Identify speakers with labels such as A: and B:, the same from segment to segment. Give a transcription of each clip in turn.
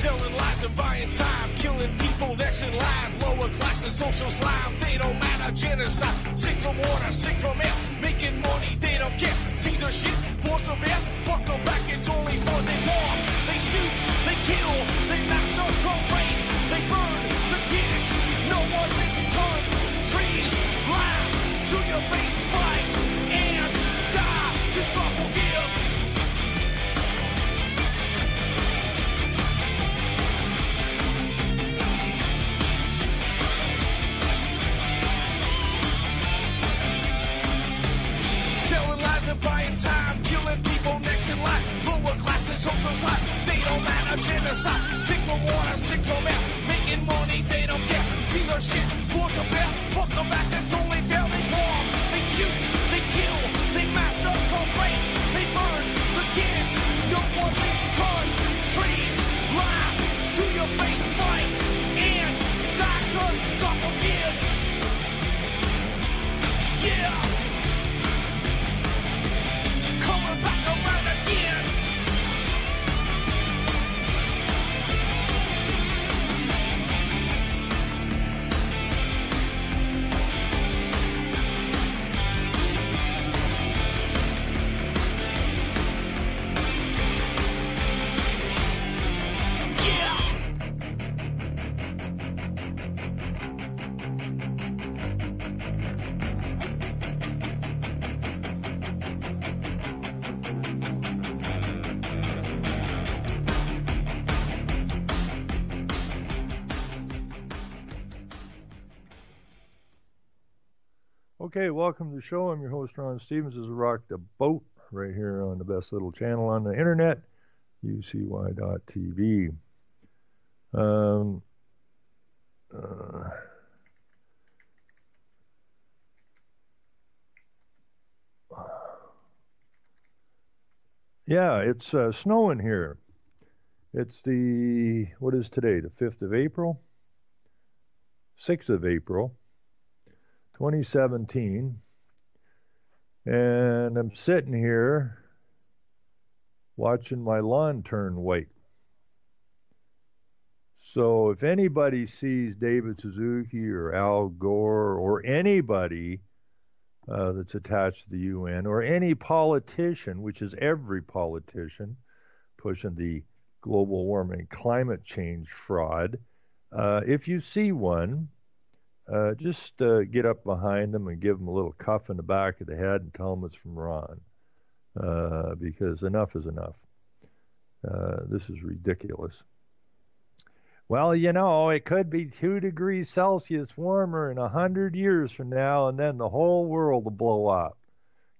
A: Selling lies and buying time, killing people next in line. Lower class and social slime, they don't matter. Genocide, sick from water, sick from air. Making money, they don't care. Caesar shit, force of air. Fuck them back, it's only for they bomb. They shoot, they kill, they massacre, rape. They burn the kids, no one makes countries. Lie to your face, fight and die. Cause God forgive. Selling lies and buying time, killing people next in line. Lower class and social side, they don't matter. Genocide, sick from water, sick from air. Making money, they don't care. See their shit, force of air. Fuck them back, it's only fair. They bomb, they shoot, they kill, they massacre, rape. They burn the kids, no one leaves countries. Lie to your face, fight and die, cause God forgives. Yeah. Coming back around again.
B: Okay, welcome to the show. I'm your host, Ron Stevens. This is Rock the Boat right here on the best little channel on the internet, ucy.tv. Yeah, it's snowing here. It's what is today, the 5th of April? 6th of April. 2017, and I'm sitting here watching my lawn turn white. So if anybody sees David Suzuki or Al Gore or anybody that's attached to the UN or any politician, which is every politician pushing the global warming climate change fraud, if you see one, just get up behind them and give them a little cuff in the back of the head and tell them it's from Ron, because enough is enough. This is ridiculous. Well, you know, it could be 2 degrees Celsius warmer in 100 years from now, and then the whole world will blow up,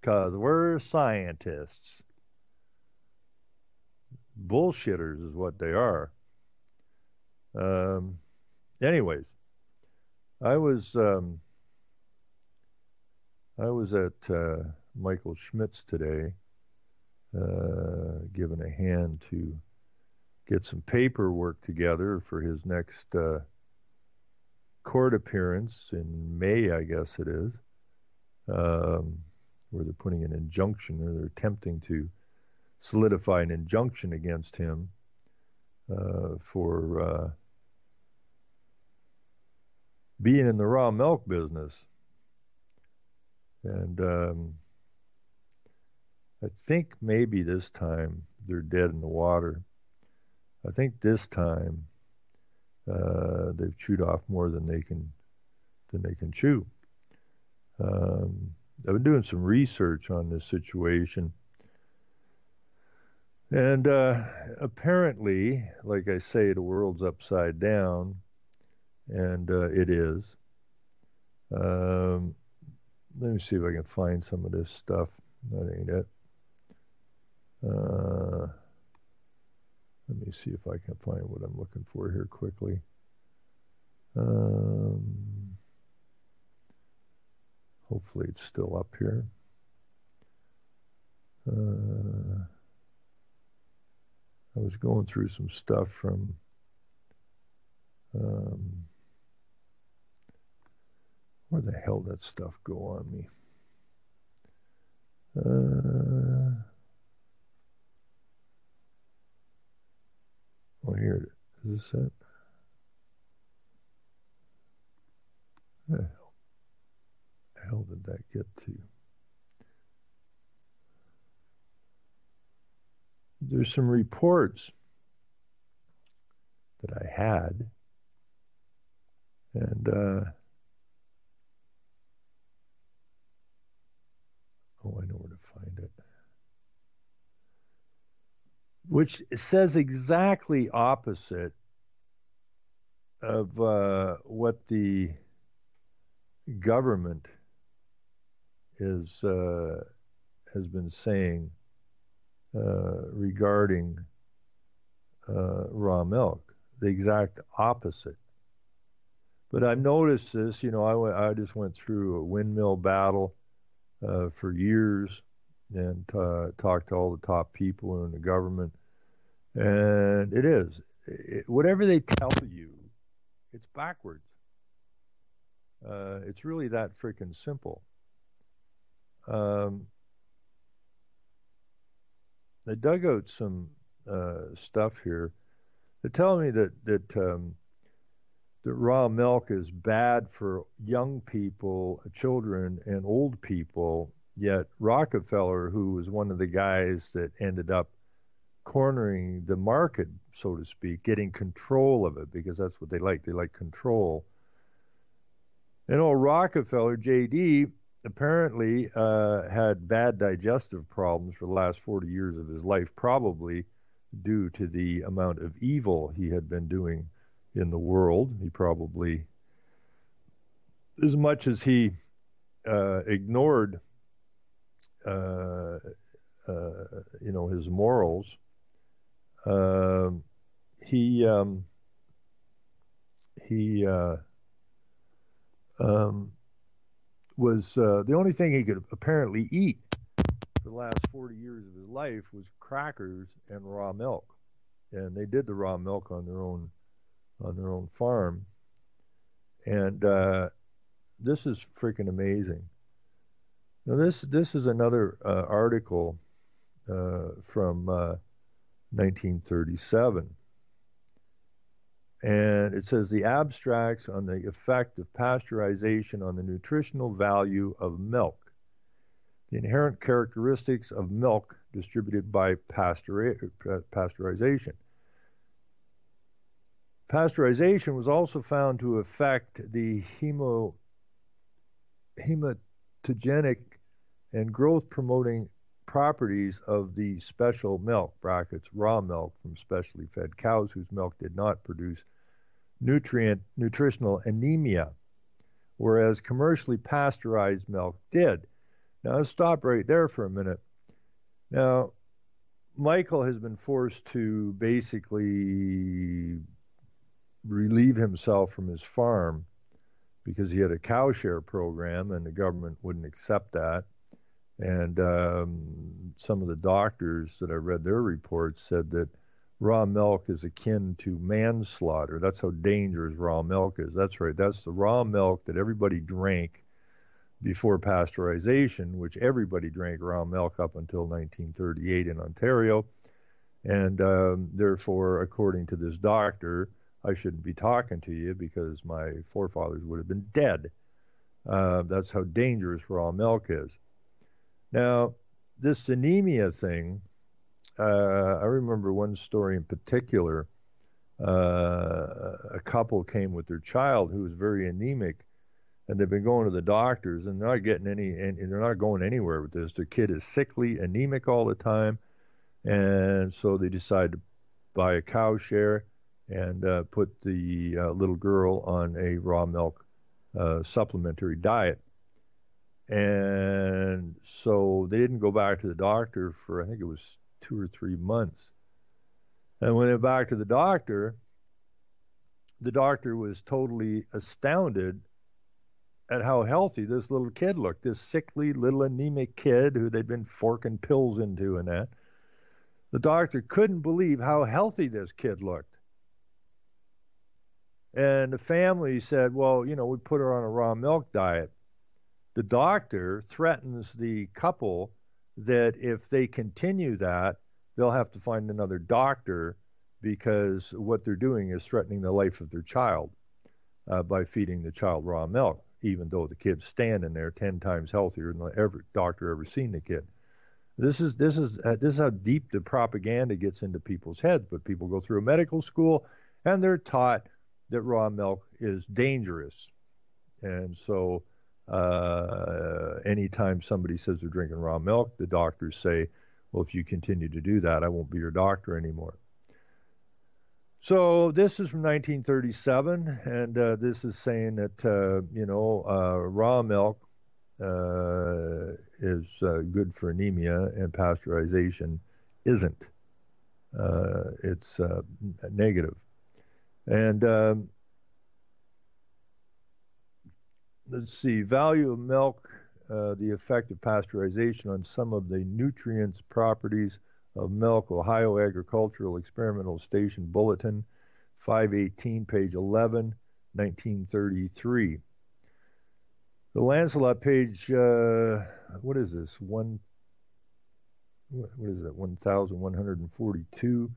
B: because we're scientists. Bullshitters is what they are. Anyways. I was at Michael Schmidt's today, giving a hand to get some paperwork together for his next court appearance in May, I guess it is, where they're putting an injunction, or they're attempting to solidify an injunction against him for being in the raw milk business. And I think maybe this time they're dead in the water. I think this time they've chewed off more than they can chew. I've been doing some research on this situation, and apparently, like I say, the world's upside down. And it is. Let me see if I can find some of this stuff. That ain't it. Let me see if I can find what I'm looking for here quickly. Hopefully it's still up here. I was going through some stuff from where the hell did that stuff go on me? Oh, here, Is this it? Where the hell did that get to? There's some reports that I had, and I know where to find it, which says exactly opposite of what the government has been saying regarding raw milk. The exact opposite. But I've noticed this. I just went through a windmill battle for years and talked to all the top people in the government. And whatever they tell you, it's backwards. It's really that freaking simple. I dug out some stuff here. They're telling me that raw milk is bad for young people, children, and old people. Yet Rockefeller, who was one of the guys that ended up cornering the market, so to speak, getting control of it, because that's what they like. They like control. Rockefeller, JD, apparently had bad digestive problems for the last 40 years of his life, probably due to the amount of evil he had been doing in the world. He probably, as much as he ignored, his morals, he was the only thing he could apparently eat for the last 40 years of his life was crackers and raw milk, and they did the raw milk on their own farm. And this is freaking amazing. Now this is another article from 1937. And it says the abstracts on the effect of pasteurization on the nutritional value of milk, the inherent characteristics of milk distributed by pasteurization. Pasteurization was also found to affect the hematogenic and growth-promoting properties of the special milk, brackets, raw milk from specially fed cows whose milk did not produce nutritional anemia, whereas commercially pasteurized milk did. Now, let's stop right there for a minute. Now, Michael has been forced to basically relieve himself from his farm because he had a cow share program and the government wouldn't accept that. And some of the doctors that I read their reports said that raw milk is akin to manslaughter. That's how dangerous raw milk is. That's right. That's the raw milk that everybody drank before pasteurization, which everybody drank raw milk up until 1938 in Ontario. And therefore, according to this doctor, I shouldn't be talking to you because my forefathers would have been dead. That's how dangerous raw milk is. Now, this anemia thing, I remember one story in particular. A couple came with their child who was very anemic, and they've been going to the doctors, and they're not getting and they're not going anywhere with this. Their kid is sickly, anemic all the time, and so they decided to buy a cow share and put the little girl on a raw milk supplementary diet. And so they didn't go back to the doctor for, I think it was 2 or 3 months. And when they went back to the doctor was totally astounded at how healthy this little kid looked, this sickly little anemic kid who they'd been forking pills into and that. The doctor couldn't believe how healthy this kid looked. And the family said, well, we put her on a raw milk diet. The doctor threatens the couple that if they continue that, they'll have to find another doctor because what they're doing is threatening the life of their child by feeding the child raw milk, even though the kid's standing there 10 times healthier than every doctor ever seen the kid. This is how deep the propaganda gets into people's heads. But people go through a medical school and they're taught that raw milk is dangerous. And so anytime somebody says they're drinking raw milk, the doctors say, well, if you continue to do that, I won't be your doctor anymore. So this is from 1937, and this is saying that, raw milk is good for anemia, and pasteurization isn't. It's negative. And let's see, value of milk, the effect of pasteurization on some of the nutrients properties of milk, Ohio Agricultural Experimental Station Bulletin, 518, page 11, 1933. The Lancelot page, what is this? What is it? 1142,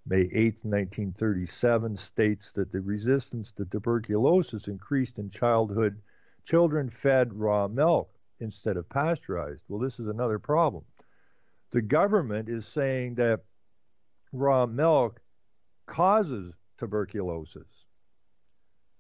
B: May 8th, 1937, states that the resistance to tuberculosis increased in childhood. Children fed raw milk instead of pasteurized. Well, this is another problem. The government is saying that raw milk causes tuberculosis.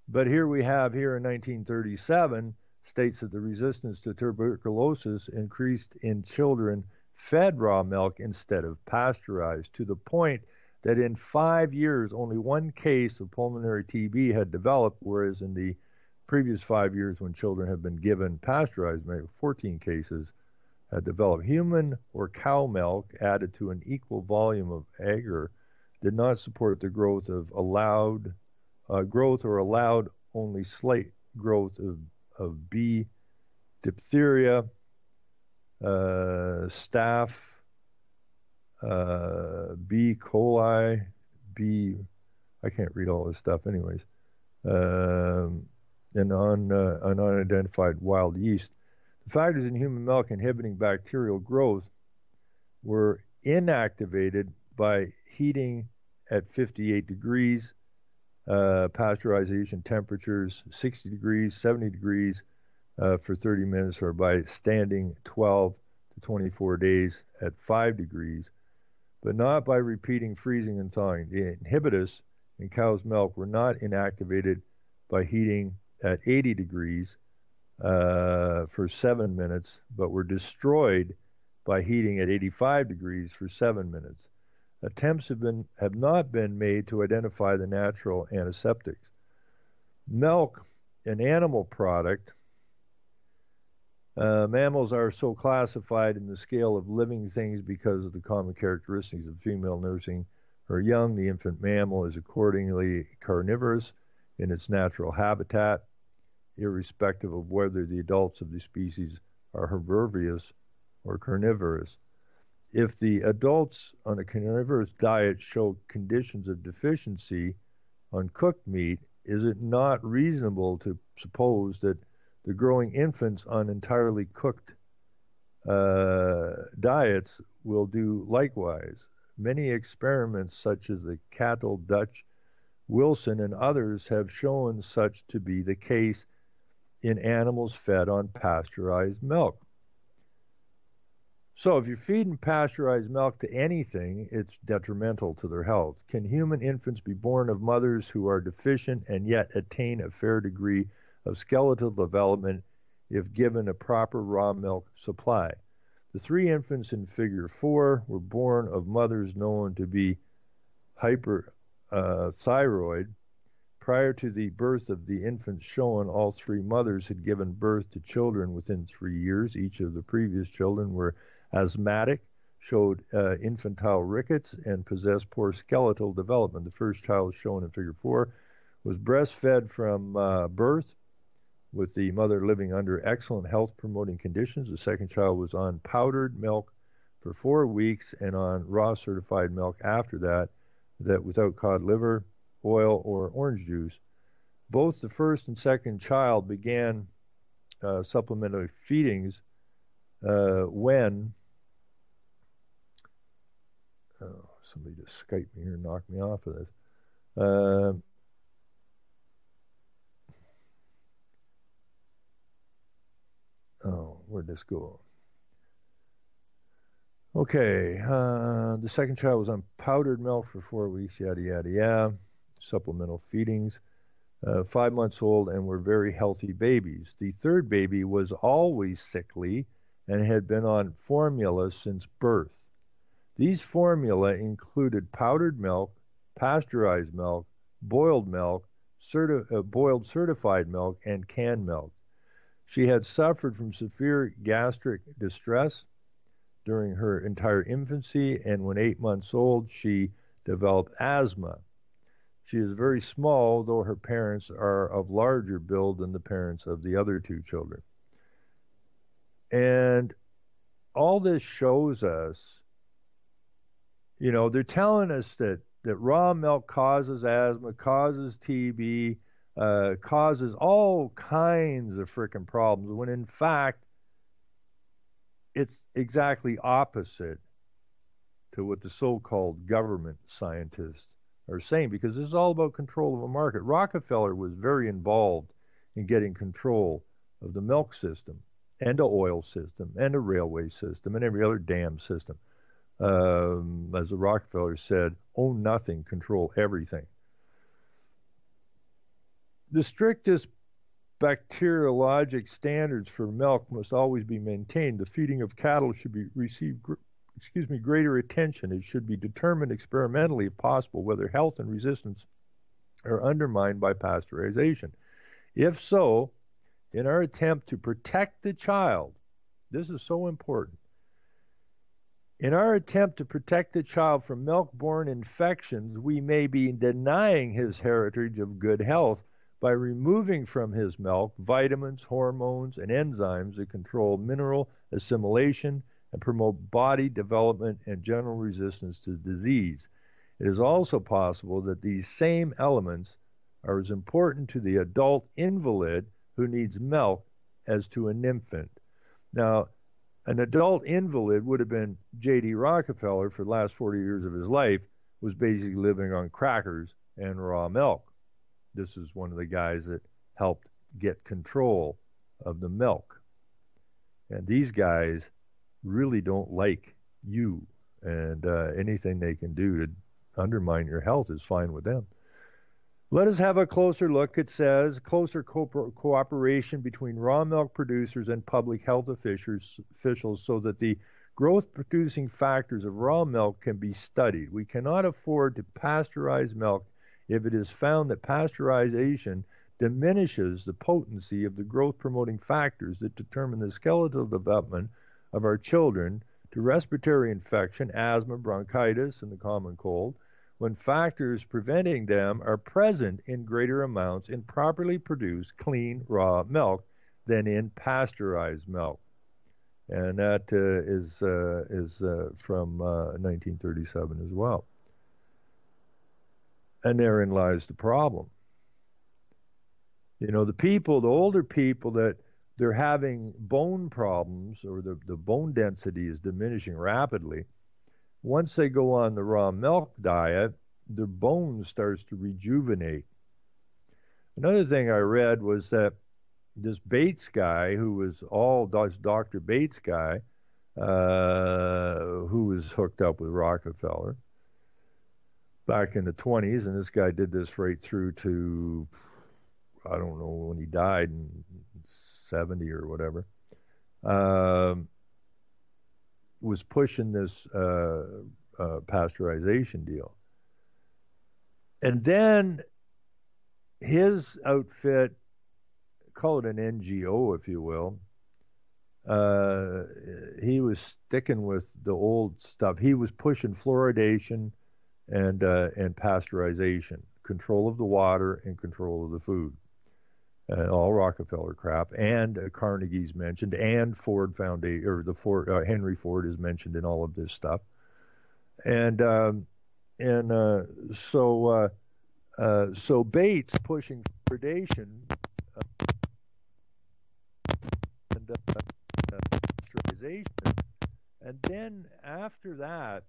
B: But here we have, here in 1937, states that the resistance to tuberculosis increased in children fed raw milk instead of pasteurized, to the point that in 5 years, only one case of pulmonary TB had developed, whereas in the previous 5 years when children have been given pasteurized milk, 14 cases had developed. Human or cow milk added to an equal volume of agar did not support the growth of allowed only slight growth of B. diphtheria, staph, B. coli, I can't read all this stuff anyways, and unidentified wild yeast. The factors in human milk inhibiting bacterial growth were inactivated by heating at 58 degrees, pasteurization temperatures 60 degrees, 70 degrees for 30 minutes, or by standing 12 to 24 days at 5 degrees, but not by repeating freezing and thawing. The inhibitors in cow's milk were not inactivated by heating at 80 degrees for 7 minutes, but were destroyed by heating at 85 degrees for 7 minutes. Attempts have not been made to identify the natural antiseptics. Milk, an animal product. Mammals are so classified in the scale of living things because of the common characteristics of female nursing her young. The infant mammal is accordingly carnivorous in its natural habitat, irrespective of whether the adults of the species are herbivorous or carnivorous. If the adults on a carnivorous diet show conditions of deficiency on cooked meat, is it not reasonable to suppose that the growing infants on entirely cooked diets will do likewise? Many experiments, such as the Cattle, Dutch, Wilson, and others, have shown such to be the case in animals fed on pasteurized milk. So if you're feeding pasteurized milk to anything, it's detrimental to their health. Can human infants be born of mothers who are deficient and yet attain a fair degree of skeletal development if given a proper raw milk supply? The 3 infants in Figure 4 were born of mothers known to be hyperthyroid. Prior to the birth of the infants shown, all 3 mothers had given birth to children within 3 years. Each of the previous children were asthmatic, showed infantile rickets, and possessed poor skeletal development. The first child shown in Figure 4 was breastfed from birth, with the mother living under excellent health-promoting conditions. The second child was on powdered milk for 4 weeks and on raw certified milk after that without cod liver, oil, or orange juice. Both the first and second child began supplementary feedings when Somebody just Skyped me here and knocked me off of this. Where'd this go? Okay, the second child was on powdered milk for 4 weeks, yada, yada, yada. Supplemental feedings. 5 months old and were very healthy babies. The third baby was always sickly and had been on formula since birth. These formula included powdered milk, pasteurized milk, boiled milk, boiled certified milk, and canned milk. She had suffered from severe gastric distress during her entire infancy, and when 8 months old, she developed asthma. She is very small, though her parents are of larger build than the parents of the other two children. And all this shows us, you know, they're telling us that raw milk causes asthma, causes TB, causes all kinds of freaking problems, when in fact, it's exactly opposite to what the so-called government scientists are saying, because this is all about control of a market. Rockefeller was very involved in getting control of the milk system and the oil system and the railway system and every other damn system. As the Rockefeller said, own nothing, control everything. The strictest bacteriologic standards for milk must always be maintained. The feeding of cattle should be receive greater attention. It should be determined experimentally, if possible, whether health and resistance are undermined by pasteurization. If so, in our attempt to protect the child, this is so important. In our attempt to protect the child from milk-borne infections, we may be denying his heritage of good health by removing from his milk vitamins, hormones, and enzymes that control mineral assimilation and promote body development and general resistance to disease. It is also possible that these same elements are as important to the adult invalid who needs milk as to an infant. Now, an adult invalid would have been J.D. Rockefeller for the last 40 years of his life, was basically living on crackers and raw milk. This is one of the guys that helped get control of the milk. And these guys really don't like you, and anything they can do to undermine your health is fine with them. Let us have a closer look. It says closer cooperation between raw milk producers and public health officials so that the growth-producing factors of raw milk can be studied. We cannot afford to pasteurize milk if it is found that pasteurization diminishes the potency of the growth-promoting factors that determine the skeletal development of our children to respiratory infection, asthma, bronchitis, and the common cold, when factors preventing them are present in greater amounts in properly produced, clean, raw milk than in pasteurized milk. And that is from 1937 as well. And therein lies the problem. You know, the older people that they're having bone problems, or the bone density is diminishing rapidly. Once they go on the raw milk diet, their bone starts to rejuvenate. Another thing I read was that this Bates guy, who was Dr. Bates guy, who was hooked up with Rockefeller back in the 20s, and this guy did this right through to, I don't know when he died, in 70 or whatever, was pushing this pasteurization deal. And then his outfit, call it an NGO, if you will, he was sticking with the old stuff. He was pushing fluoridation and pasteurization, control of the water and control of the food. All Rockefeller crap, and Carnegie's mentioned, and Ford Foundation, or Henry Ford is mentioned in all of this stuff, so Bates pushing fluoridation and pasteurization, and then after that,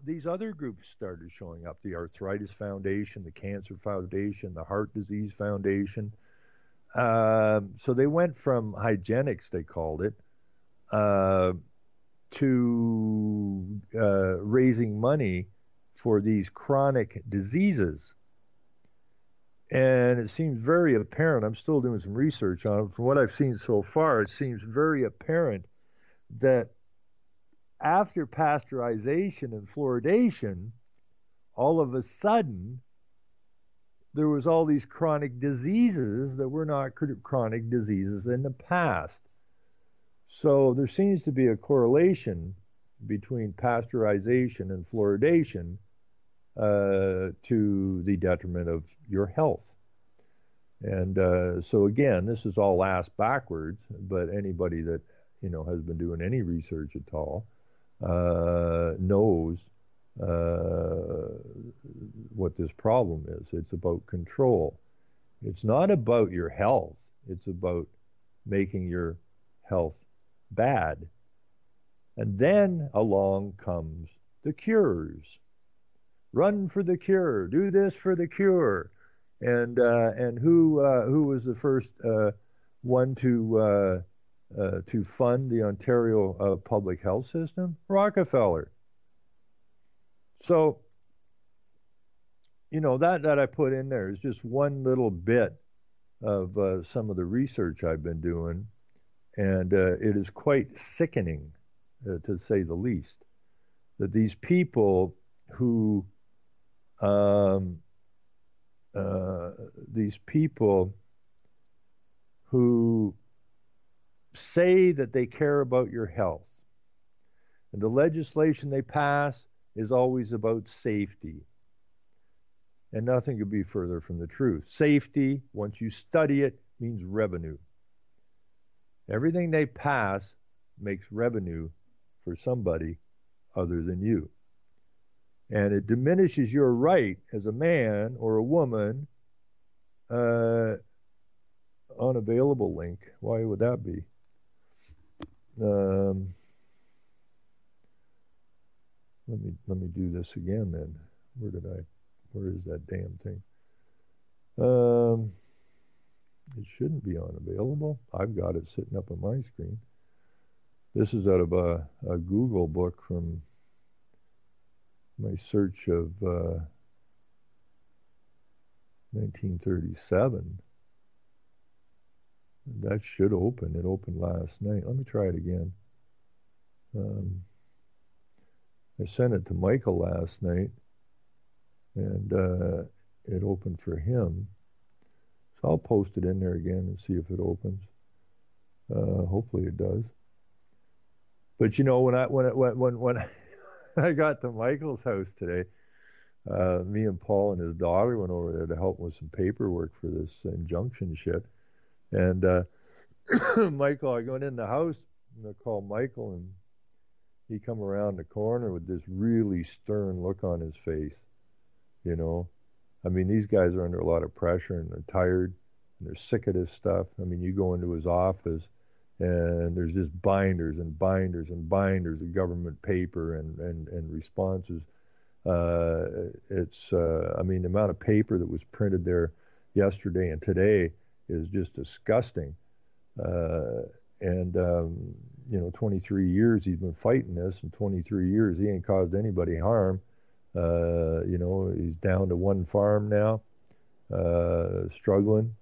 B: these other groups started showing up: the Arthritis Foundation, the Cancer Foundation, the Heart Disease Foundation. So they went from hygienics, they called it, to raising money for these chronic diseases. And it seems very apparent, I'm still doing some research on it, from what I've seen so far, it seems very apparent that after pasteurization and fluoridation, all of a sudden, there was all these chronic diseases that were not chronic diseases in the past. So there seems to be a correlation between pasteurization and fluoridation to the detriment of your health. And so again, this is all ass backwards, but anybody that has been doing any research at all knows what this problem is. It's about control. It's not about your health. It's about making your health bad. And then along comes the cures. Run for the cure. Do this for the cure. And who was the first one to fund the Ontario public health system? Rockefeller. So, that I put in there is just one little bit of some of the research I've been doing, and it is quite sickening, to say the least, that these people who say that they care about your health, and the legislation they pass is always about safety. And nothing could be further from the truth. Safety, once you study it, means revenue. Everything they pass makes revenue for somebody other than you. And it diminishes your right as a man or a woman. Unavailable link. Why would that be? Let me do this again then. Where is that damn thing? It shouldn't be unavailable. I've got it sitting up on my screen. This is out of a Google book from my search of 1937. That should open. It opened last night. Let me try it again. I sent it to Michael last night, and it opened for him. So I'll post it in there again and see if it opens. Hopefully it does. But when I got to Michael's house today, me and Paul and his daughter went over there to help with some paperwork for this injunction shit. And Michael, I went in the house and I called Michael, and he come around the corner with this really stern look on his face. I mean, these guys are under a lot of pressure, and they're tired, and they're sick of this stuff. I mean, you go into his office, and there's just binders and binders and binders of government paper and responses. The amount of paper that was printed there yesterday and today is just disgusting. 23 years he's been fighting this, and 23 years he ain't caused anybody harm. He's down to one farm now, struggling.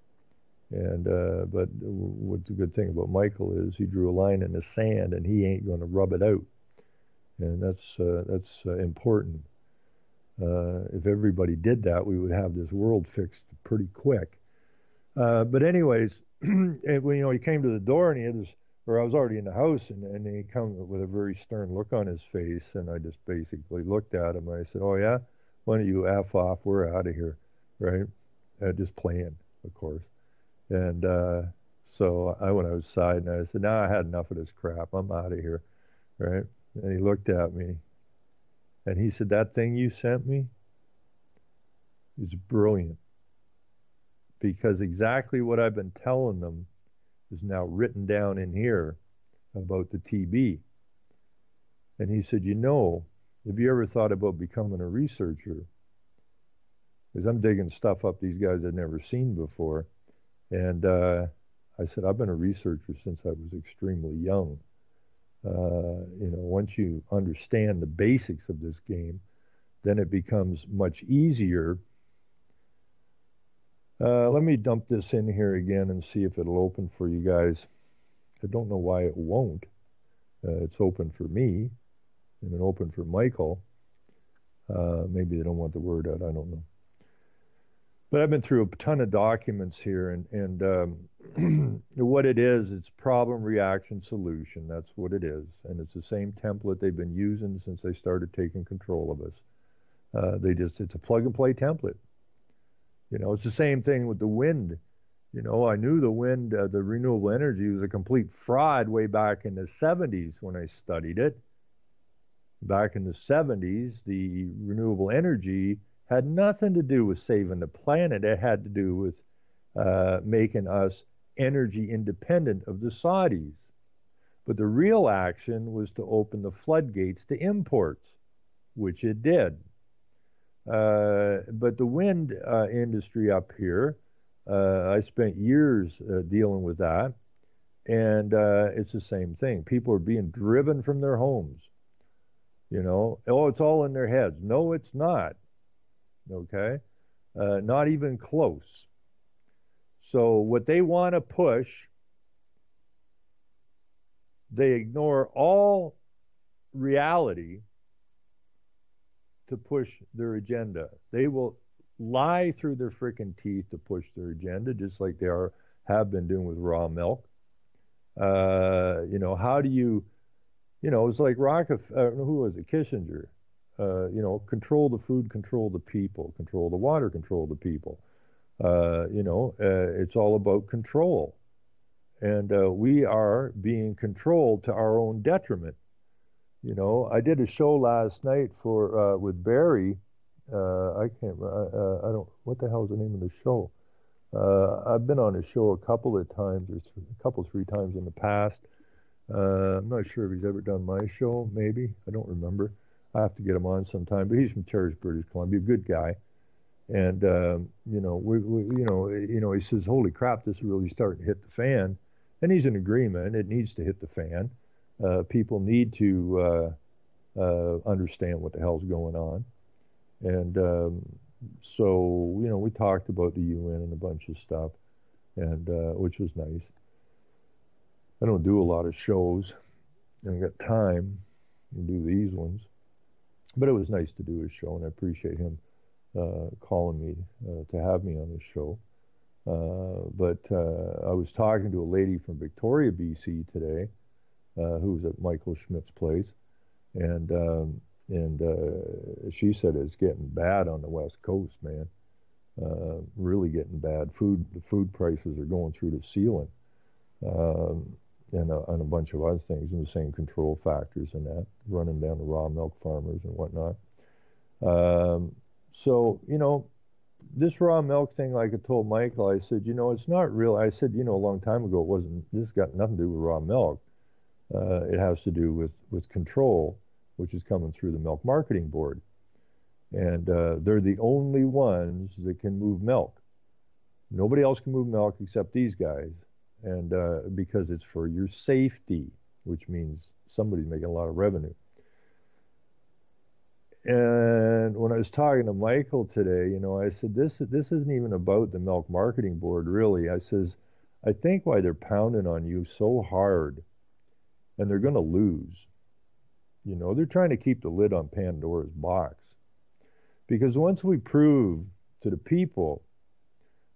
B: But what's the good thing about Michael is he drew a line in the sand, and he ain't going to rub it out. And that's important. If everybody did that, we would have this world fixed pretty quick. But anyways, when he came to the door, and I was already in the house, and he come with a very stern look on his face, and I just basically looked at him, and I said, "Oh yeah, why don't you F off? We're out of here," right? Just playing, of course. And so I went outside, and I said, "Nah, I had enough of this crap. I'm out of here," right? And he looked at me, and he said, "That thing you sent me is brilliant, because exactly what I've been telling them is now written down in here about the TB." And he said, Have you ever thought about becoming a researcher? Because I'm digging stuff up these guys I'd never seen before. And I said, I've been a researcher since I was extremely young. Once you understand the basics of this game, then it becomes much easier. Let me dump this in here again and see if it'll open for you guys. I don't know why it won't. It's open for me, and it opened for Michael. Maybe they don't want the word out. I don't know. But I've been through a ton of documents here, and what it is, it's problem, reaction, solution. That's what it is. And it's the same template they've been using since they started taking control of us. It's a plug and play template. It's the same thing with the wind. I knew the wind, the renewable energy was a complete fraud way back in the 70s when I studied it. Back in the 70s, the renewable energy had nothing to do with saving the planet. It had to do with making us energy independent of the Saudis. But the real action was to open the floodgates to imports, which it did. But the wind industry up here, I spent years dealing with that, and it's the same thing. People are being driven from their homes. Oh, it's all in their heads. No, it's not. Okay? Not even close. So what they want to push, they ignore all reality to push their agenda. They will lie through their freaking teeth to push their agenda, just like they have been doing with raw milk. How do you, it's like Rockefeller, who was it, Kissinger, control the food, control the people, control the water, control the people. It's all about control. And we are being controlled to our own detriment. I did a show last night with Barry. I can't. I don't. What the hell is the name of the show? I've been on his show a couple of times, or three times in the past. I'm not sure if he's ever done my show. Maybe, I don't remember. I have to get him on sometime. But he's from Terrace, British Columbia, good guy. And he says, "Holy crap, this is really starting to hit the fan." And he's in agreement. It needs to hit the fan. People need to understand what the hell's going on. And so, we talked about the UN and a bunch of stuff, and which was nice. I don't do a lot of shows. I haven't got time to do these ones. But it was nice to do his show, and I appreciate him calling me to have me on his show. But I was talking to a lady from Victoria, BC today, who was at Michael Schmidt's place, and she said it's getting bad on the West Coast, man. Really getting bad. The food prices are going through the ceiling, and a bunch of other things, and the same control factors and that, running down the raw milk farmers and whatnot. So, this raw milk thing, like I told Michael, I said, it's not real. I said, a long time ago, this got nothing to do with raw milk. It has to do with control, which is coming through the Milk Marketing Board. And they're the only ones that can move milk. Nobody else can move milk except these guys. And because it's for your safety, which means somebody's making a lot of revenue. And when I was talking to Michael today, I said, this isn't even about the Milk Marketing Board, really. I says, I think why they're pounding on you so hard, and they're going to lose. They're trying to keep the lid on Pandora's box. Because once we prove to the people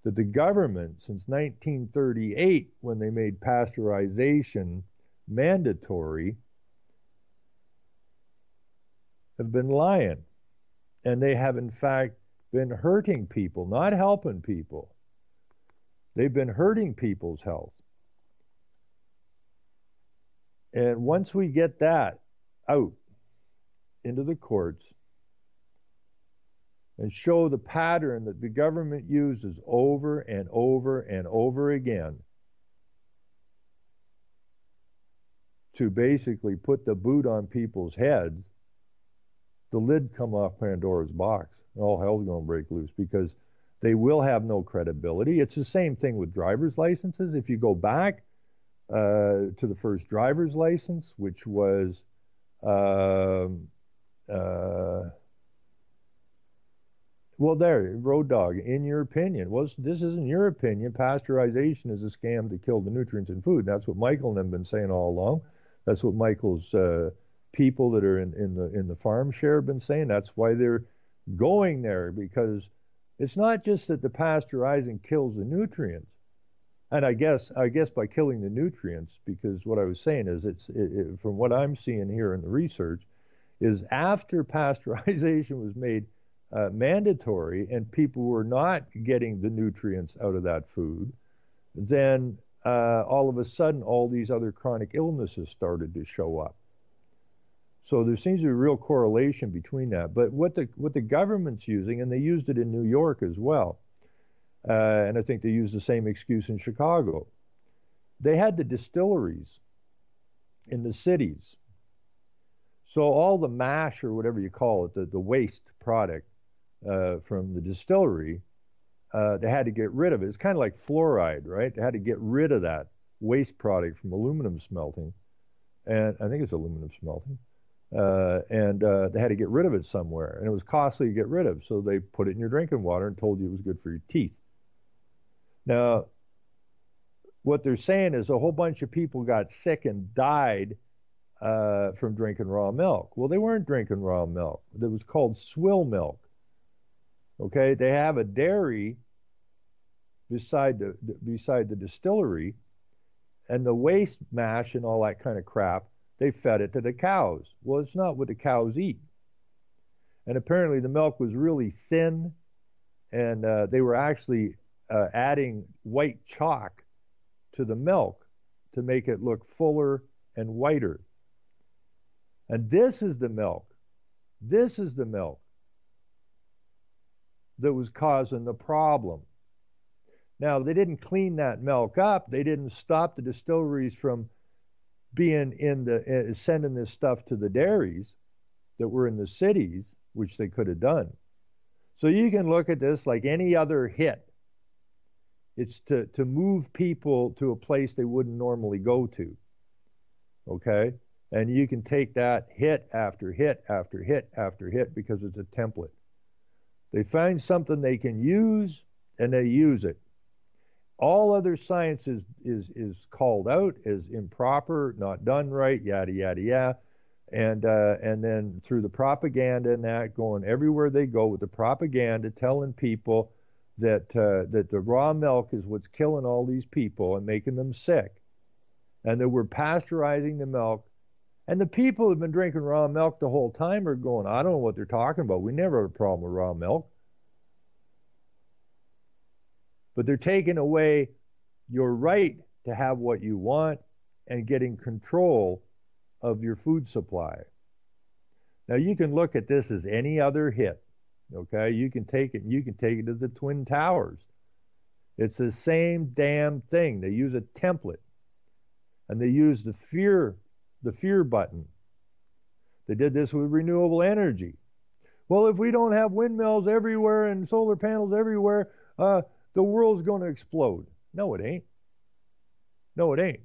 B: that the government, since 1938, when they made pasteurization mandatory, have been lying. And they have, in fact, been hurting people, not helping people. They've been hurting people's health. And once we get that out into the courts and show the pattern that the government uses over and over and over again to basically put the boot on people's heads, the lid come off Pandora's box. All hell's going to break loose because they will have no credibility. It's the same thing with driver's licenses. If you go back to the first driver's license, which was well, there, Road Dog, in your opinion, this isn't your opinion. Pasteurization is a scam to kill the nutrients in food. That's what Michael and them have been saying all along. That's what Michael's people that are in the farm share have been saying. That's why they're going there, because it's not just that the pasteurizing kills the nutrients. And I guess by killing the nutrients, because what I was saying is from what I'm seeing here in the research, is after pasteurization was made mandatory and people were not getting the nutrients out of that food, then all of a sudden all these other chronic illnesses started to show up. So there seems to be a real correlation between that. But what the government's using, and they used it in New York as well, and I think they used the same excuse in Chicago, they had the distilleries in the cities. So all the mash, or whatever you call it, the waste product from the distillery, they had to get rid of it. It's kind of like fluoride, right? They had to get rid of that waste product from aluminum smelting. And I think it's aluminum smelting. And they had to get rid of it somewhere. And it was costly to get rid of. So they put it in your drinking water and told you it was good for your teeth. Now, what they're saying is a whole bunch of people got sick and died from drinking raw milk. Well, they weren't drinking raw milk. It was called swill milk. Okay, they have a dairy beside the distillery, and the waste mash and all that kind of crap, they fed it to the cows. Well, it's not what the cows eat. And apparently the milk was really thin, and they were actually adding white chalk to the milk to make it look fuller and whiter. And this is the milk that was causing the problem. Now, they didn't clean that milk up. They didn't stop the distilleries from being sending this stuff to the dairies that were in the cities, which they could have done. So you can look at this like any other hit. It's to move people to a place they wouldn't normally go to. Okay? And you can take that hit after hit after hit after hit because it's a template. They find something they can use, and they use it. All other science is called out as improper, not done right, yada, yada, yada. And then through the propaganda and that, going everywhere they go with the propaganda, telling people that the raw milk is what's killing all these people and making them sick. And that we're pasteurizing the milk. And the people who've been drinking raw milk the whole time are going, I don't know what they're talking about. We never had a problem with raw milk. But they're taking away your right to have what you want and getting control of your food supply. Now, you can look at this as any other hit, okay? You can take it to the Twin Towers. It's the same damn thing. They use a template, and they use the fear button. They did this with renewable energy. Well, if we don't have windmills everywhere and solar panels everywhere, the world's going to explode. No, it ain't. No, it ain't.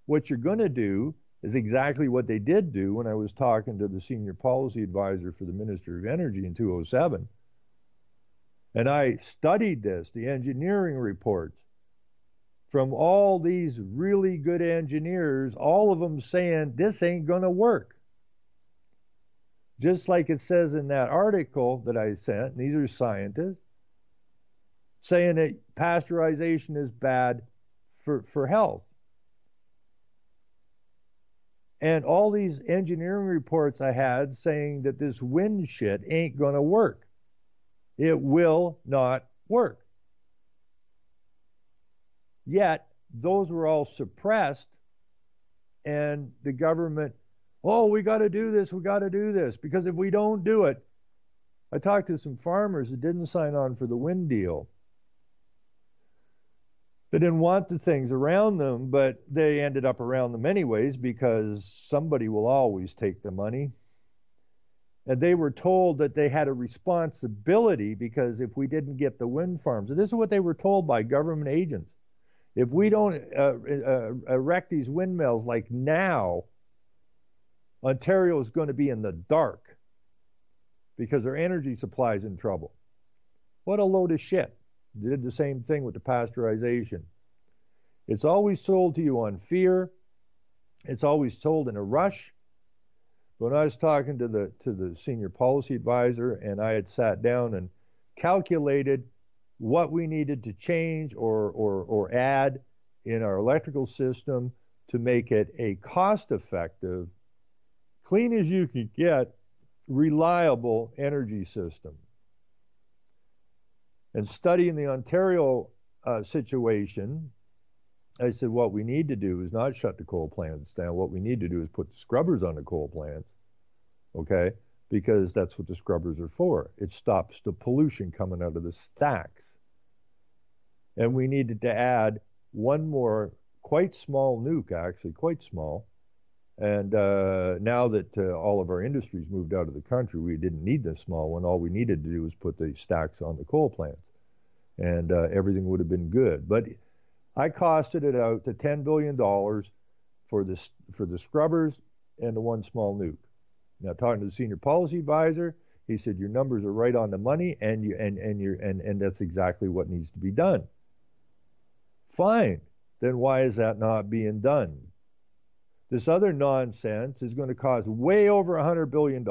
B: What you're going to do is exactly what they did do when I was talking to the senior policy advisor for the Ministry of Energy in 2007. And I studied this, the engineering reports, from all these really good engineers, all of them saying this ain't going to work. Just like it says in that article that I sent, and these are scientists, saying that pasteurization is bad for health. And all these engineering reports I had saying that this wind shit ain't going to work. It will not work. Yet, those were all suppressed, and the government, oh, we got to do this, because if we don't do it, I talked to some farmers that didn't sign on for the wind deal. They didn't want the things around them, but they ended up around them anyways because somebody will always take the money. And they were told that they had a responsibility because if we didn't get the wind farms, and this is what they were told by government agents, if we don't erect these windmills like now, Ontario is going to be in the dark because their energy supply is in trouble. What a load of shit. They did the same thing with the pasteurization. It's always sold to you on fear. It's always sold in a rush. When I was talking to the senior policy advisor, and I had sat down and calculated what we needed to change or add in our electrical system to make it a cost-effective, clean as you can get, reliable energy system. And studying the Ontario situation, I said, what we need to do is not shut the coal plants down. What we need to do is put the scrubbers on the coal plants, okay? Because that's what the scrubbers are for. It stops the pollution coming out of the stacks. And we needed to add one more quite small nuke, actually, quite small. And now that all of our industries moved out of the country, we didn't need this small one. All we needed to do was put the stacks on the coal plants. And everything would have been good. But I costed it out to $10 billion for the scrubbers and the one small nuke. Now, talking to the senior policy advisor, he said your numbers are right on the money, and that's exactly what needs to be done. Fine. Then why is that not being done? This other nonsense is going to cost way over $100 billion.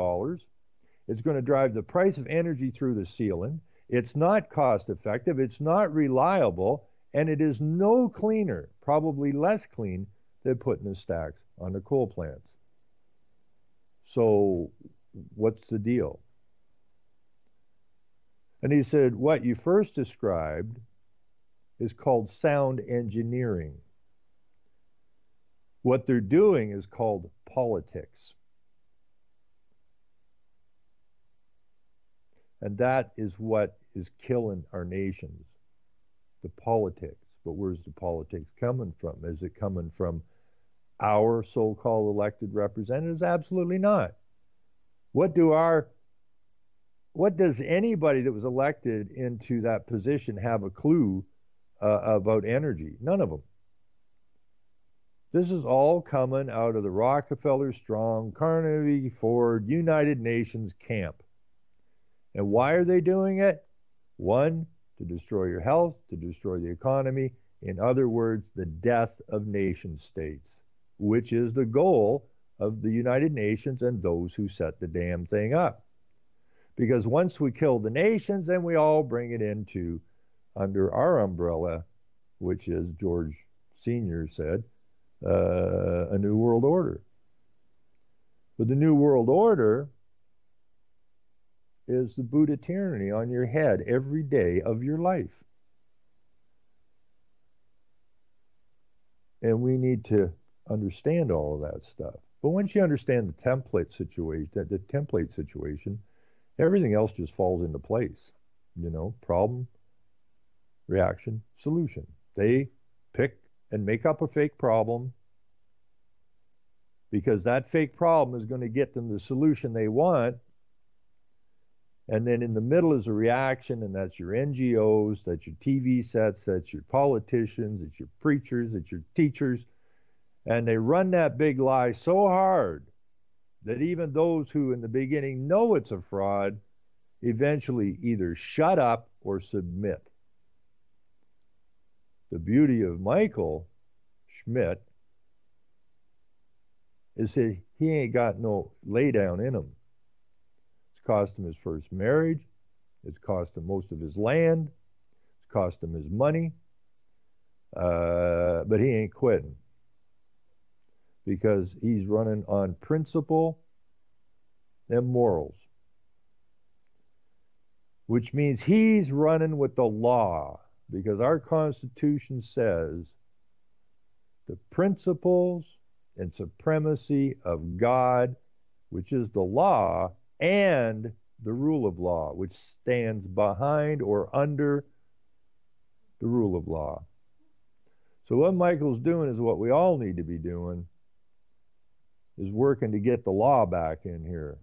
B: It's going to drive the price of energy through the ceiling. It's not cost effective. It's not reliable. And it is no cleaner, probably less clean, than putting the stacks on the coal plants. So what's the deal? And he said, what you first described is called sound engineering. What they're doing is called politics. And that is what is killing our nations. The politics. But where's the politics coming from? Is it coming from our so-called elected representatives? Absolutely not. What does anybody that was elected into that position have a clue about energy? None of them. This is all coming out of the Rockefeller, Strong, Carnegie, Ford, United Nations camp. And why are they doing it? One, to destroy your health, to destroy the economy. In other words, the death of nation states, which is the goal of the United Nations and those who set the damn thing up. Because once we kill the nations, then we all bring it into under our umbrella, which is, George Sr. said, a new world order. But the new world order is the Buddha tyranny on your head every day of your life. And we need to understand all of that stuff. But once you understand the template situation, everything else just falls into place. You know, problem, reaction, solution. They pick and make up a fake problem because that fake problem is going to get them the solution they want. And then in the middle is a reaction, and that's your NGOs, that's your TV sets, that's your politicians, it's your preachers, it's your teachers. And they run that big lie so hard that even those who in the beginning know it's a fraud eventually either shut up or submit. The beauty of Michael Schmidt is that he ain't got no lay down in him. It's cost him his first marriage. It's cost him most of his land. It's cost him his money. But he ain't quitting because he's running on principle and morals, which means he's running with the law, because our Constitution says the principles and supremacy of God, which is the law, and the rule of law, which stands behind or under the rule of law. So what Michael's doing is what we all need to be doing, is working to get the law back in here.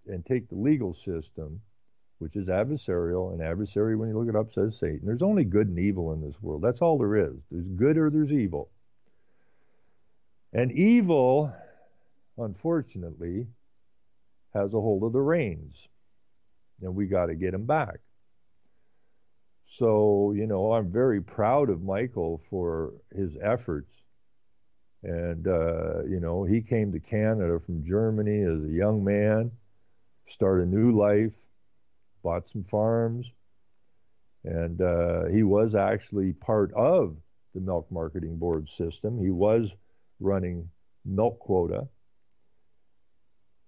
B: and take the legal system, which is adversarial, and adversary, when you look it up, says Satan. There's only good and evil in this world. That's all there is. There's good or there's evil. And evil, unfortunately, has a hold of the reins, and we got to get him back. So, I'm very proud of Michael for his efforts. And, he came to Canada from Germany as a young man, started a new life, bought some farms, and he was actually part of the Milk Marketing Board system. He was running milk quota.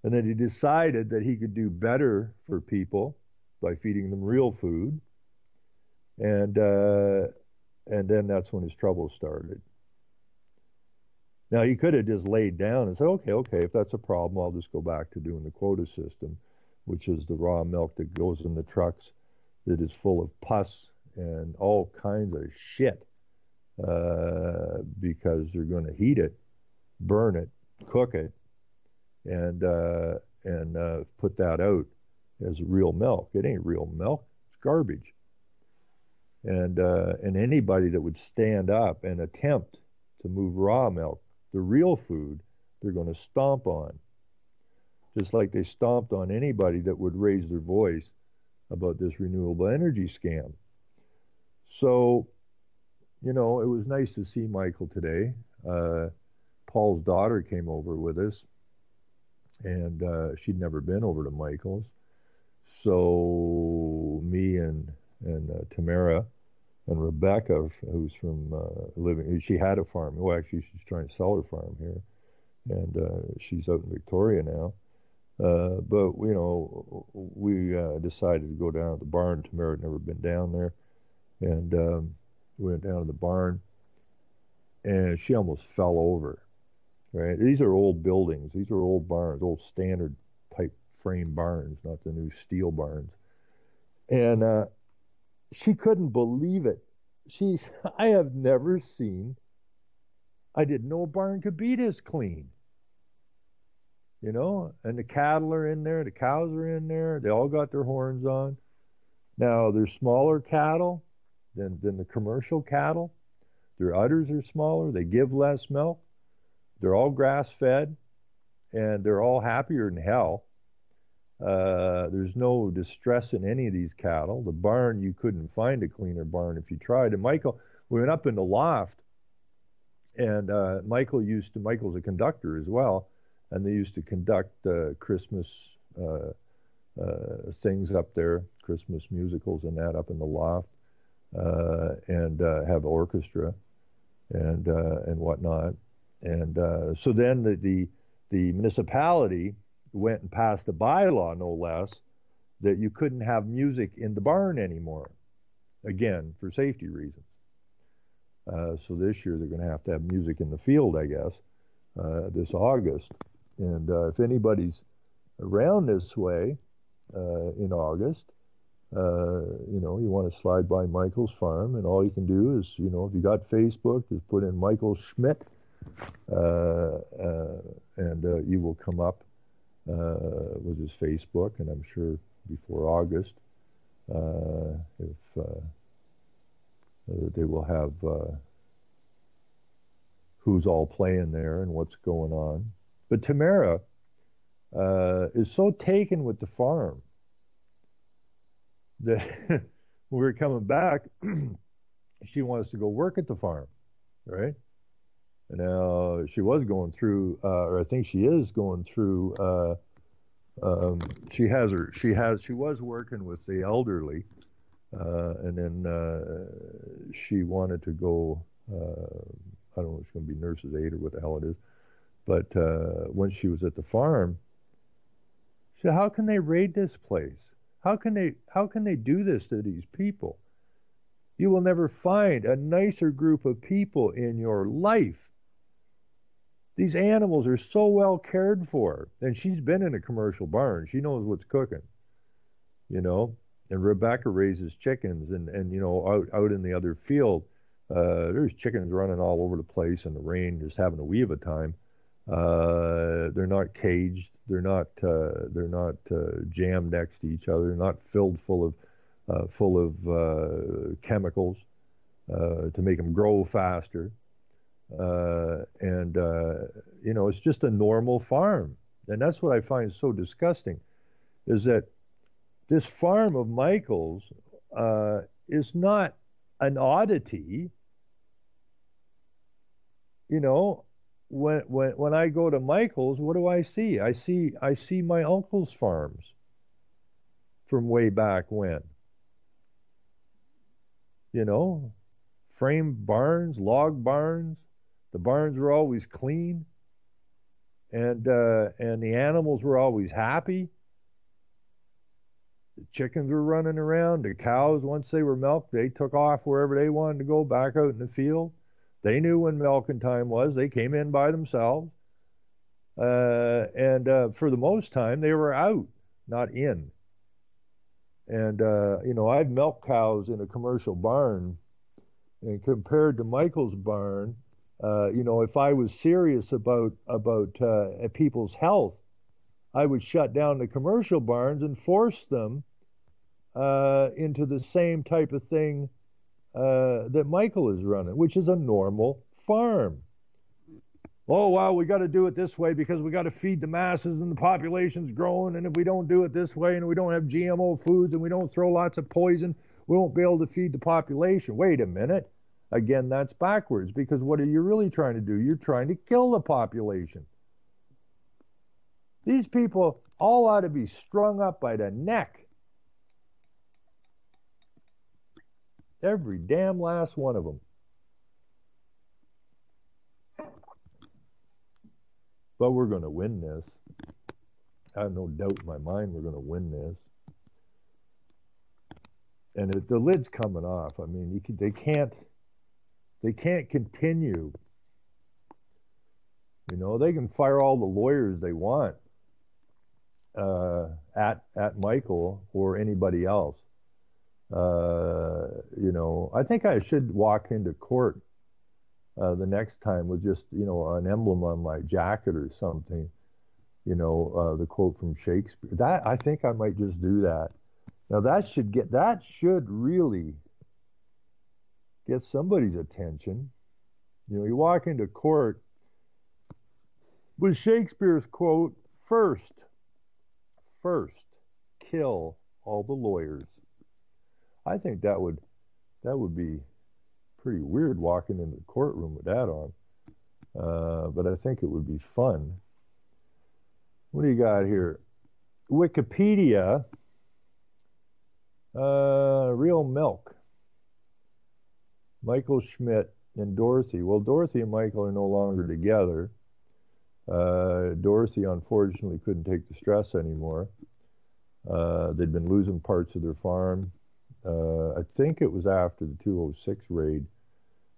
B: And then he decided that he could do better for people by feeding them real food. And then that's when his trouble started. Now, he could have just laid down and said, okay, if that's a problem, I'll just go back to doing the quota system, which is the raw milk that goes in the trucks that is full of pus and all kinds of shit, because they're going to heat it, burn it, cook it, and put that out as real milk. It ain't real milk. It's garbage. And anybody that would stand up and attempt to move raw milk, the real food, they're going to stomp on. Just like they stomped on anybody that would raise their voice about this renewable energy scam. So, it was nice to see Michael today. Paul's daughter came over with us, and she'd never been over to Michael's. So me and Tamara and Rebecca, who's from she had a farm. Well, actually, she's trying to sell her farm here, and she's out in Victoria now. But we decided to go down to the barn. Tamara had never been down there, and we went down to the barn, and she almost fell over. Right? These are old buildings. These are old barns, old standard type frame barns, not the new steel barns. And she couldn't believe it. I have never seen, I didn't know a barn could be this clean. And the cattle are in there, the cows are in there, they all got their horns on. Now, they're smaller cattle than the commercial cattle. Their udders are smaller, they give less milk. They're all grass-fed, and they're all happier than hell. There's no distress in any of these cattle. The barn, you couldn't find a cleaner barn if you tried. And Michael, we went up in the loft, and Michael's a conductor as well, and they used to conduct Christmas things up there, Christmas musicals and that up in the loft, and have orchestra and whatnot. And so then the municipality went and passed a bylaw, no less, that you couldn't have music in the barn anymore, again, for safety reasons. So this year they're going to have music in the field, I guess, this August. And if anybody's around this way in August, you want to slide by Michael's farm, and all you can do is, if you got Facebook, just put in Michael Schmidt, and you will come up with his Facebook, and I'm sure before August, if they will have who's all playing there and what's going on. But Tamara is so taken with the farm that when we were coming back, she wants to go work at the farm, right? Now, she was going through, or I think she is going through, she was working with the elderly, and then she wanted to go, I don't know if it's going to be nurse's aide or what the hell it is, but when she was at the farm, she said, how can they raid this place? How can they do this to these people? You will never find a nicer group of people in your life. These animals are so well cared for. And she's been in a commercial barn. She knows what's cooking, And Rebecca raises chickens, and out in the other field, there's chickens running all over the place in the rain, just having a wee of a time. They're not caged. They're not jammed next to each other. They're not filled full of chemicals to make them grow faster. It's just a normal farm. And that's what I find so disgusting, is that this farm of Michael's is not an oddity. When I go to Michael's, what do I see? I see my uncle's farms from way back when. Frame barns, log barns. The barns were always clean, and the animals were always happy. The chickens were running around. The cows, once they were milked, they took off wherever they wanted to go, back out in the field. They knew when milking time was. They came in by themselves. And for the most time, they were out, not in. And, I've milked cows in a commercial barn. And compared to Michael's barn, if I was serious about people's health, I would shut down the commercial barns and force them into the same type of thing that Michael is running, which is a normal farm. Oh, well, we got to do it this way because we got to feed the masses and the population's growing. And if we don't do it this way and we don't have GMO foods and we don't throw lots of poison, we won't be able to feed the population. Wait a minute. Again, that's backwards, because what are you really trying to do? You're trying to kill the population. These people all ought to be strung up by the neck. Every damn last one of them. But we're going to win this. I have no doubt in my mind we're going to win this. And the lid's coming off. I mean, they can't continue. They can fire all the lawyers they want at Michael or anybody else. I think I should walk into court the next time with just, an emblem on my jacket or something, the quote from Shakespeare. That, I think I might just do that. Now that should really get somebody's attention. You walk into court with Shakespeare's quote, first, kill all the lawyers. I think that would be pretty weird walking into the courtroom with that on. But I think it would be fun. What do you got here? Wikipedia, real milk. Michael Schmidt and Dorothy. Well, Dorothy and Michael are no longer together. Dorothy, unfortunately, couldn't take the stress anymore. They'd been losing parts of their farm. I think it was after the 206 raid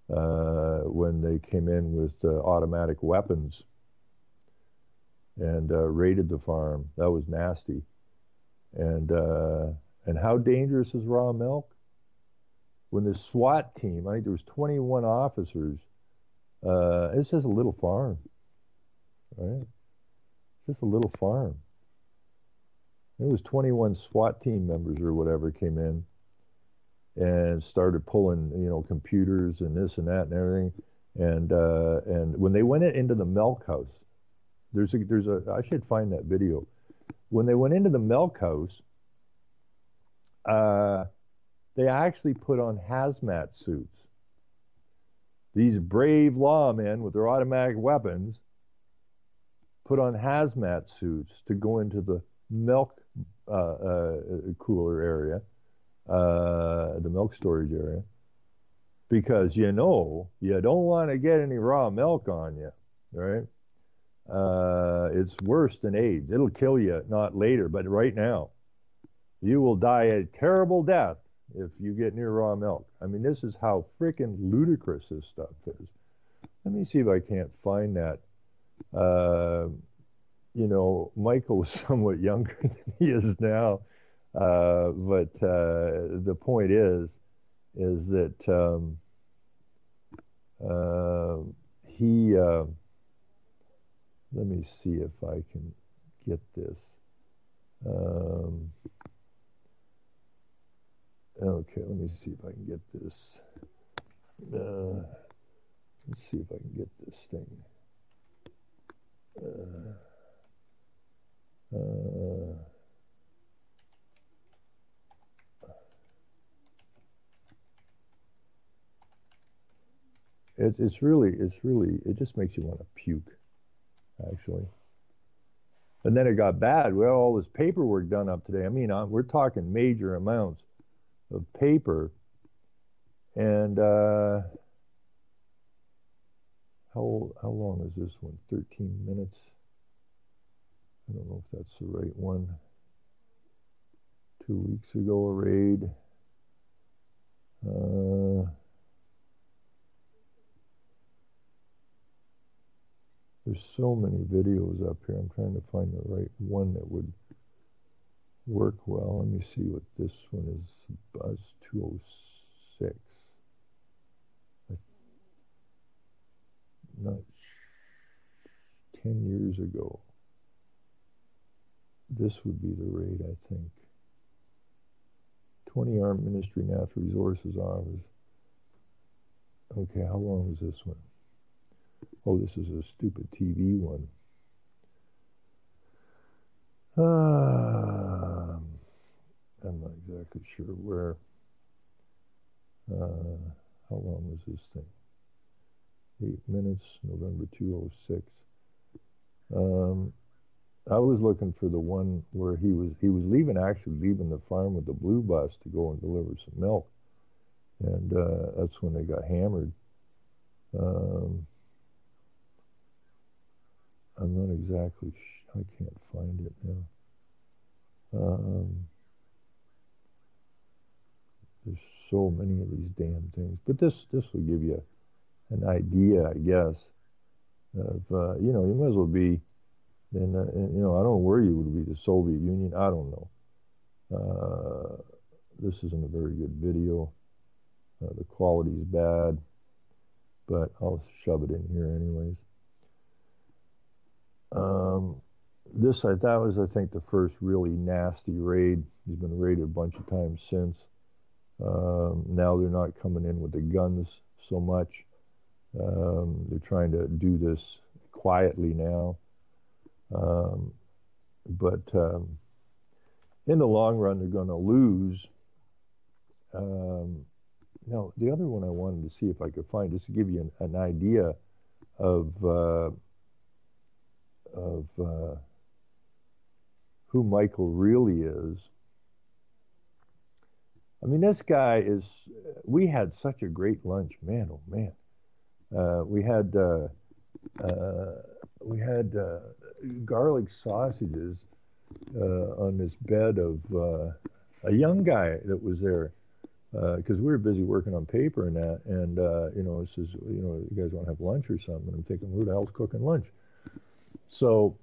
B: when they came in with automatic weapons and raided the farm. That was nasty. And how dangerous is raw milk? When the SWAT team, I think there was 21 officers, it's just a little farm, right? It's just a little farm. It was 21 SWAT team members or whatever came in and started pulling, computers and this and that and everything. And when they went into the milk house, I should find that video. When they went into the milk house, they actually put on hazmat suits. These brave lawmen with their automatic weapons put on hazmat suits to go into the milk cooler area, the milk storage area, because you don't want to get any raw milk on you, right? It's worse than AIDS. It'll kill you, not later, but right now. You will die a terrible death if you get near raw milk. I mean, this is how freaking ludicrous this stuff is. Let me see if I can't find that. Michael was somewhat younger than he is now. But the point is that let me see if I can get this. Okay, let me see if I can get this. Let's see if I can get this thing. It's really, it just makes you want to puke, actually. And then it got bad. We had all this paperwork done up today. I mean, we're talking major amounts of paper. And how long is this one? 13 minutes. I don't know if that's the right one. 2 weeks ago, a raid. There's so many videos up here. I'm trying to find the right one that would work well. Let me see what this one is. Buzz 206. Not 10 years ago. This would be the raid, I think. 20 Armed Ministry Natural Resources Office. Okay, how long is this one? Oh, this is a stupid TV one. I'm not exactly sure where. How long was this thing? 8 minutes, November 206. I was looking for the one where he was leaving the farm with the blue bus to go and deliver some milk, and that's when they got hammered. I'm not exactly. I can't find it now. There's so many of these damn things, but this will give you an idea, I guess, of you might as well be in, I don't know where you would be, the Soviet Union. I don't know. This isn't a very good video. The quality's bad, but I'll shove it in here anyways. This I thought was, I think, the first really nasty raid. He's been raided a bunch of times since. Now they're not coming in with the guns so much. They're trying to do this quietly now. But in the long run, they're going to lose. Now, the other one I wanted to see if I could find, just to give you an idea of who Michael really is. I mean, this guy is, we had such a great lunch, man, oh man. We had garlic sausages on this bed of a young guy that was there, because we were busy working on paper and that, and it says, you guys want to have lunch or something? And I'm thinking, who the hell's cooking lunch? So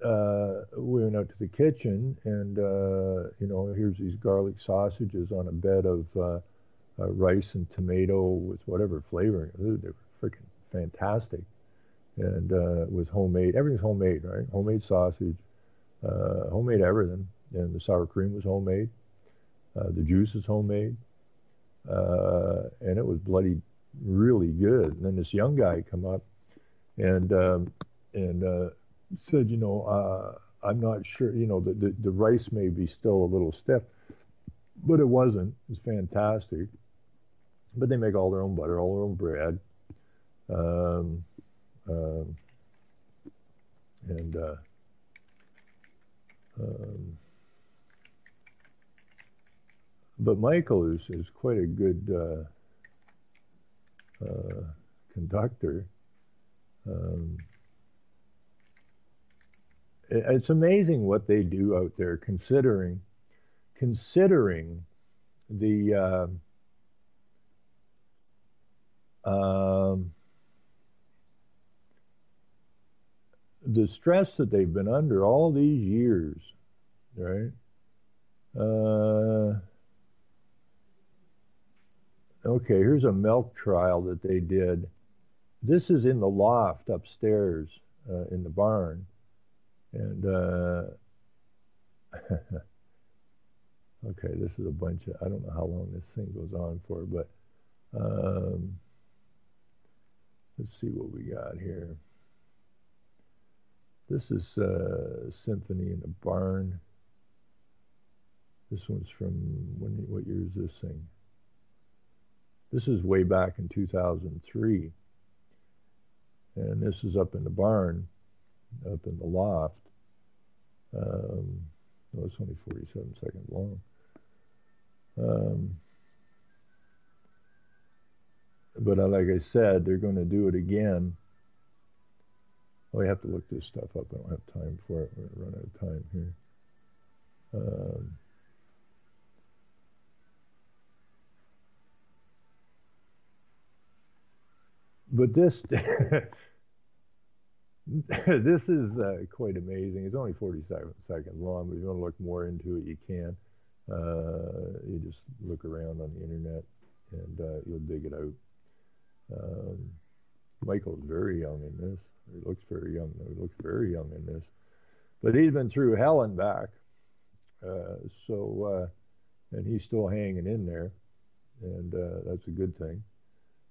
B: we went out to the kitchen, and here's these garlic sausages on a bed of rice and tomato with whatever flavoring. They were freaking fantastic, and it was homemade. Everything's homemade, right? Homemade sausage, homemade everything, and the sour cream was homemade. The juice is homemade, and it was bloody really good. And then this young guy come up and said, I'm not sure, the rice may be still a little stiff, but it wasn't. It was fantastic. But they make all their own butter, all their own bread. But Michael is quite a good conductor. It's amazing what they do out there, considering the stress that they've been under all these years, right? Okay, here's a milk trial that they did. This is in the loft upstairs in the barn. And okay, this is a bunch of, I don't know how long this thing goes on for, but let's see what we got here. This is Symphony in the Barn. This one's from, what year is this thing? This is way back in 2003. And this is up in the barn, up in the loft. No, it's only 47 seconds long. But like I said, they're going to do it again. Oh, I have to look this stuff up. I don't have time for it. We're going to run out of time here. But this this is quite amazing. It's only 47 seconds long, but if you want to look more into it, you can. You just look around on the internet, and you'll dig it out. Michael's very young in this. He looks very young. He looks very young in this. But he's been through hell and back. And he's still hanging in there. And that's a good thing.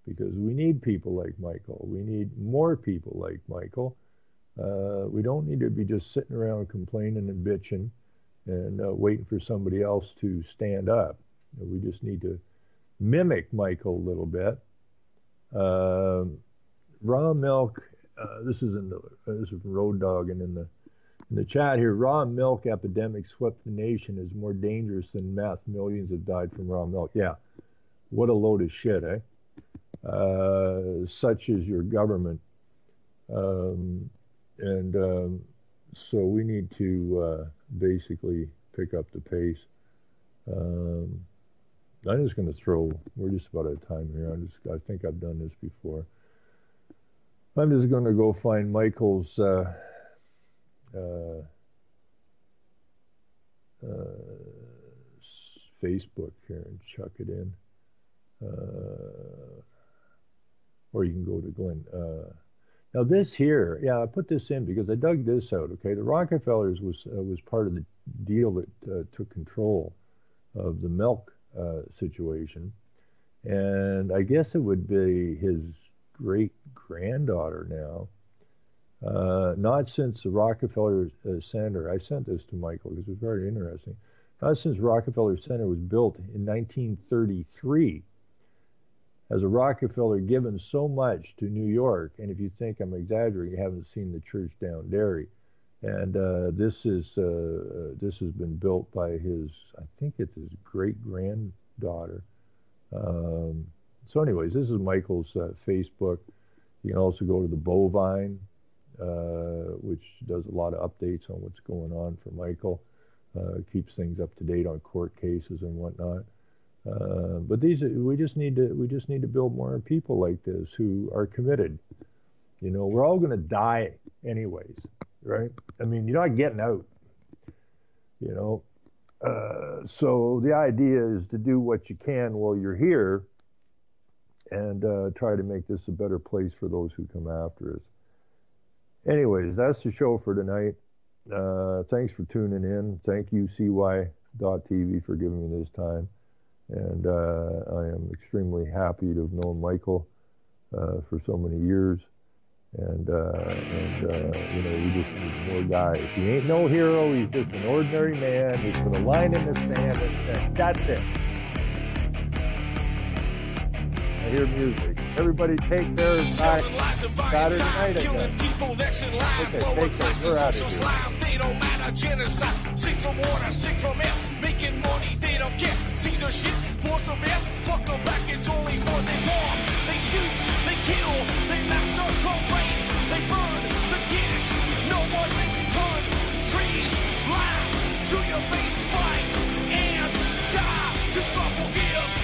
B: Because we need people like Michael. We need more people like Michael. We don't need to be just sitting around complaining and bitching and waiting for somebody else to stand up. We just need to mimic Michael a little bit. Raw milk. This is from Road Dog, and in the chat here, raw milk epidemic swept the nation is more dangerous than meth. Millions have died from raw milk. Yeah, what a load of shit, eh? Such is your government, so we need to basically pick up the pace. I'm just going to throw. We're just about out of time here. I think I've done this before. I'm just going to go find Michael's Facebook here and chuck it in. Or you can go to Glenn. Now this here, yeah, I put this in because I dug this out. Okay, the Rockefellers was part of the deal that took control of the milk situation, and I guess it would be his great granddaughter now. Not since the Rockefeller Center. I sent this to Michael because it was very interesting. Not since Rockefeller Center was built in 1933. Has a Rockefeller given so much to New York, and if you think I'm exaggerating, you haven't seen the church down Derry. And this has been built by his, I think it's his great-granddaughter. So anyways, this is Michael's Facebook. You can also go to the Bovine, which does a lot of updates on what's going on for Michael, keeps things up to date on court cases and whatnot. But we just need to build more people like this who are committed. You know, we're all going to die anyways, right? I mean, you're not getting out. You know, so the idea is to do what you can while you're here, and try to make this a better place for those who come after us. Anyways, that's the show for tonight. Thanks for tuning in. Thank you, CY.TV, for giving me this time. And I am extremely happy to have known Michael for so many years. And you know, we just need more guys. He ain't no hero. He's just an ordinary man who's put a line in the sand and said, that's it. I hear music. Everybody take care. Saturday night again. Okay, take care. We're out of here.
A: They don't matter, genocide. Sick from water, sick from air. Making money, they don't care. Caesar shit, force of air. Fuck them back, it's only for they bomb. They shoot, they kill, they massacre, rape, they burn the kids. No one makes fun. Trees, laugh to your face, fight and die. 'Cause God forgives.